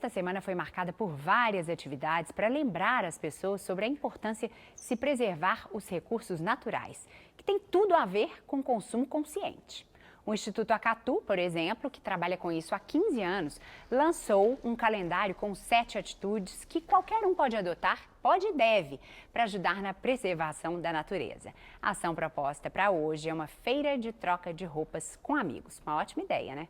Esta semana foi marcada por várias atividades para lembrar as pessoas sobre a importância de se preservar os recursos naturais, que tem tudo a ver com consumo consciente. O Instituto Acatu, por exemplo, que trabalha com isso há 15 anos, lançou um calendário com 7 atitudes que qualquer um pode adotar, pode e deve, para ajudar na preservação da natureza. A ação proposta para hoje é uma feira de troca de roupas com amigos. Uma ótima ideia, né?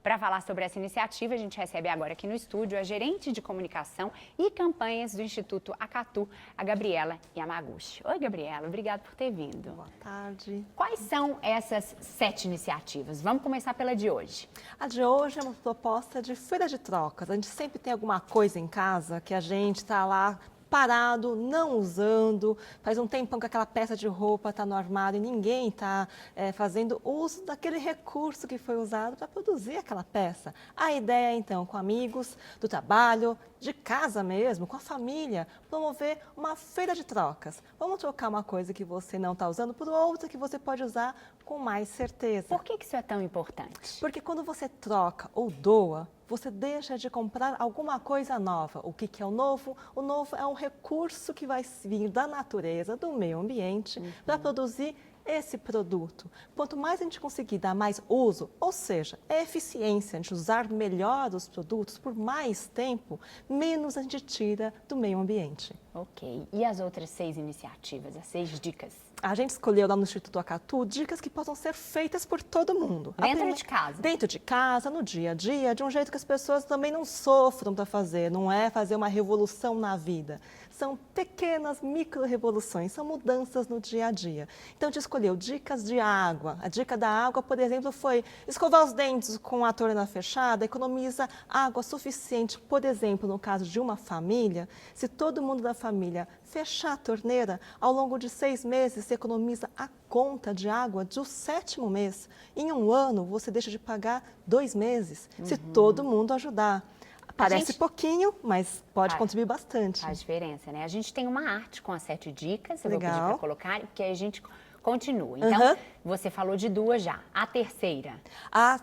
Para falar sobre essa iniciativa, a gente recebe agora aqui no estúdio a gerente de comunicação e campanhas do Instituto Acatu, a Gabriela Yamaguchi. Oi, Gabriela, obrigada por ter vindo. Boa tarde. Quais são essas 7 iniciativas? Vamos começar pela de hoje. A de hoje é uma proposta de feira de trocas. A gente sempre tem alguma coisa em casa que a gente está lá parado, não usando, faz um tempão que aquela peça de roupa está no armário e ninguém está fazendo uso daquele recurso que foi usado para produzir aquela peça. A ideia, então, com amigos, do trabalho, de casa mesmo, com a família, promover uma feira de trocas. Vamos trocar uma coisa que você não está usando por outra que você pode usar com mais certeza. Por que isso é tão importante? Porque quando você troca ou doa, você deixa de comprar alguma coisa nova. O que é o novo? O novo é um recurso que vai vir da natureza, do meio ambiente, para produzir esse produto. Quanto mais a gente conseguir dar mais uso, ou seja, é eficiência, a gente usar melhor os produtos por mais tempo, menos a gente tira do meio ambiente. Ok. E as outras 6 iniciativas, as 6 dicas? A gente escolheu lá no Instituto Acatu dicas que possam ser feitas por todo mundo. Dentro de casa? Dentro de casa, no dia a dia, de um jeito que as pessoas também não sofram para fazer. Não é fazer uma revolução na vida. São pequenas micro-revoluções, são mudanças no dia a dia. Então, a gente escolheu dicas de água. A dica da água, por exemplo, foi escovar os dentes com a torneira fechada, economiza água suficiente. Por exemplo, no caso de uma família, se todo mundo da família fechar a torneira, ao longo de 6 meses, você economiza a conta de água do 7º mês. Em um ano, você deixa de pagar 2 meses, se todo mundo ajudar. Parece pouquinho, mas pode contribuir bastante. Faz diferença, né? A gente tem uma arte com as 7 dicas, eu Legal. vou pedir para colocar, porque a gente continua. Então, você falou de 2 já. A terceira? A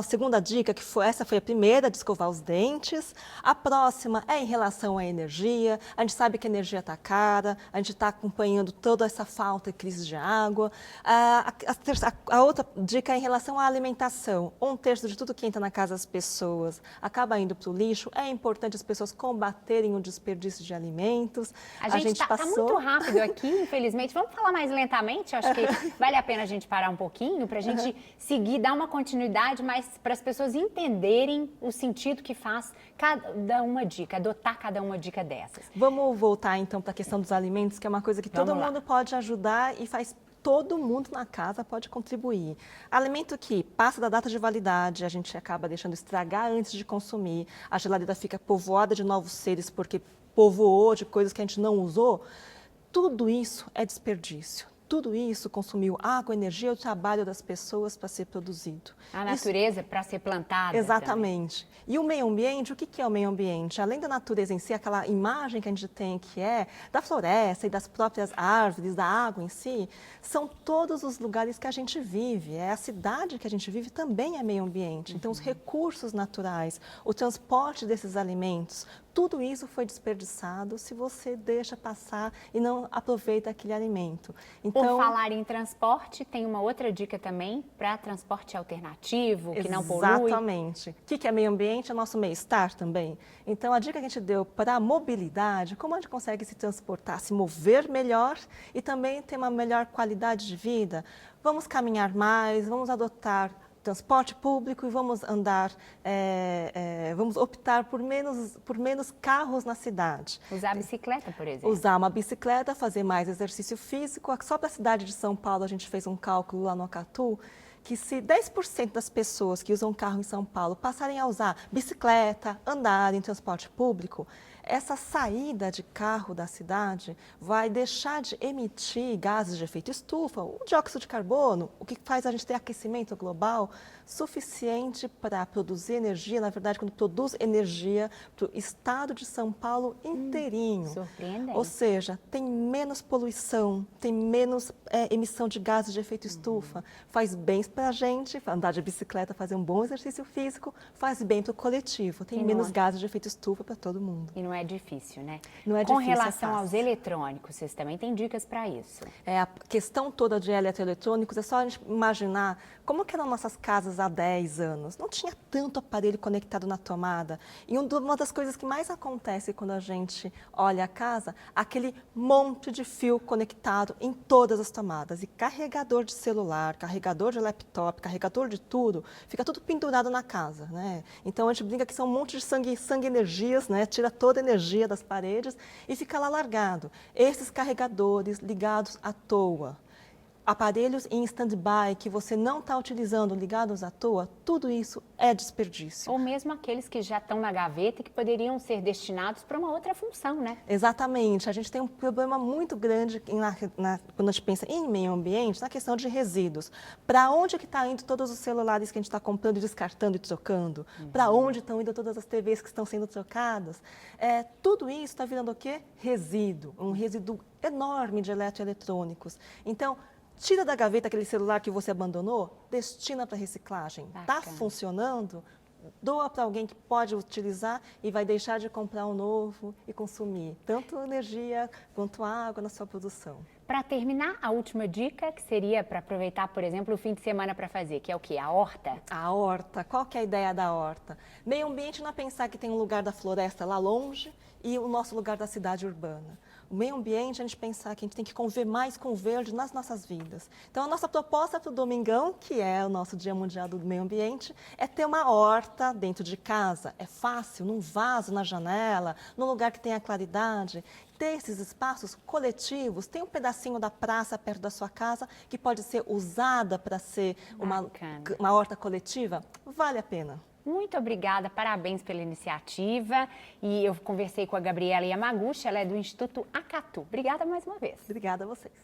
segunda dica, essa foi a primeira, de escovar os dentes. A próxima é em relação à energia. A gente sabe que a energia está cara, a gente está acompanhando toda essa falta e crise de água. A outra dica é em relação à alimentação. 1/3 de tudo que entra na casa das pessoas acaba indo para o lixo. É importante as pessoas combaterem o desperdício de alimentos. A gente tá muito rápido aqui, infelizmente. Vamos falar mais lentamente? Acho que vale a pena a gente parar um pouquinho para a gente seguir, dar uma continuidade, mas para as pessoas entenderem o sentido que faz cada uma dica, adotar cada uma dica dessas. Vamos voltar então para a questão dos alimentos, que é uma coisa que todo mundo pode ajudar e faz. Todo mundo na casa pode contribuir. Alimento que passa da data de validade, a gente acaba deixando estragar antes de consumir. A geladeira fica povoada de novos seres porque povoou de coisas que a gente não usou. Tudo isso é desperdício. Tudo isso consumiu água, energia e o trabalho das pessoas para ser produzido. A natureza para ser plantada. Exatamente. Também. E o meio ambiente, o que é o meio ambiente? Além da natureza em si, aquela imagem que a gente tem que é da floresta e das próprias árvores, da água em si, são todos os lugares que a gente vive. É a cidade que a gente vive também é meio ambiente. Então, os recursos naturais, o transporte desses alimentos, tudo isso foi desperdiçado se você deixa passar e não aproveita aquele alimento. Então, por falar em transporte, tem uma outra dica também para transporte alternativo, que não polui. Exatamente. O que é meio ambiente? É nosso bem-estar também. Então, a dica que a gente deu para a mobilidade, como a gente consegue se transportar, se mover melhor e também ter uma melhor qualidade de vida. Vamos caminhar mais, vamos adotar transporte público e vamos andar, vamos optar por menos carros na cidade. Usar a bicicleta, por exemplo. Usar uma bicicleta, fazer mais exercício físico. Só para a cidade de São Paulo, a gente fez um cálculo lá no Acatu, que se 10% das pessoas que usam carro em São Paulo passarem a usar bicicleta, andar em transporte público, essa saída de carro da cidade vai deixar de emitir gases de efeito estufa, o dióxido de carbono, o que faz a gente ter aquecimento global suficiente para produzir energia. Na verdade, quando produz energia para o estado de São Paulo inteirinho. Surpreendente. Ou seja, tem menos poluição, tem menos emissão de gases de efeito estufa. Faz bem para a gente, andar de bicicleta, fazer um bom exercício físico, faz bem para o coletivo. Tem menos gases de efeito estufa para todo mundo. E não é difícil, né? Não é Com difícil, relação aos eletrônicos, vocês também têm dicas para isso? A questão toda de eletroeletrônicos, é só a gente imaginar como que eram nossas casas há 10 anos. Não tinha tanto aparelho conectado na tomada. E uma das coisas que mais acontece quando a gente olha a casa, aquele monte de fio conectado em todas as tomadas. E carregador de celular, carregador de laptop, carregador de tudo, fica tudo pendurado na casa, né? Então a gente brinca que são um monte de sangue energias, né? Tira toda a energia das paredes e fica lá largado. Esses carregadores ligados à toa, aparelhos em stand-by que você não está utilizando, ligados à toa, tudo isso é desperdício. Ou mesmo aqueles que já estão na gaveta e que poderiam ser destinados para uma outra função, né? Exatamente. A gente tem um problema muito grande quando a gente pensa em meio ambiente, na questão de resíduos. Para onde que está indo todos os celulares que a gente está comprando e descartando e trocando? Para onde estão indo todas as TVs que estão sendo trocadas? Tudo isso está virando o quê? Resíduo. Um resíduo enorme de eletroeletrônicos. Então, tira da gaveta aquele celular que você abandonou, destina para reciclagem. Está funcionando? Doa para alguém que pode utilizar e vai deixar de comprar um novo e consumir tanto energia quanto água na sua produção. Para terminar, a última dica, que seria para aproveitar, por exemplo, o fim de semana para fazer, que é o quê? A horta? A horta. Qual que é a ideia da horta? Meio ambiente não é pensar que tem um lugar da floresta lá longe e o nosso lugar da cidade urbana. O meio ambiente, a gente pensar que a gente tem que conviver mais com o verde nas nossas vidas. Então, a nossa proposta para o domingão, que é o nosso Dia Mundial do Meio Ambiente, é ter uma horta dentro de casa. É fácil, num vaso, na janela, num lugar que tenha claridade. Ter esses espaços coletivos, tem um pedacinho da praça perto da sua casa que pode ser usada para ser uma horta coletiva, vale a pena. Muito obrigada, parabéns pela iniciativa. E eu conversei com a Gabriela Yamaguchi, ela é do Instituto Acatu. Obrigada mais uma vez. Obrigada a vocês.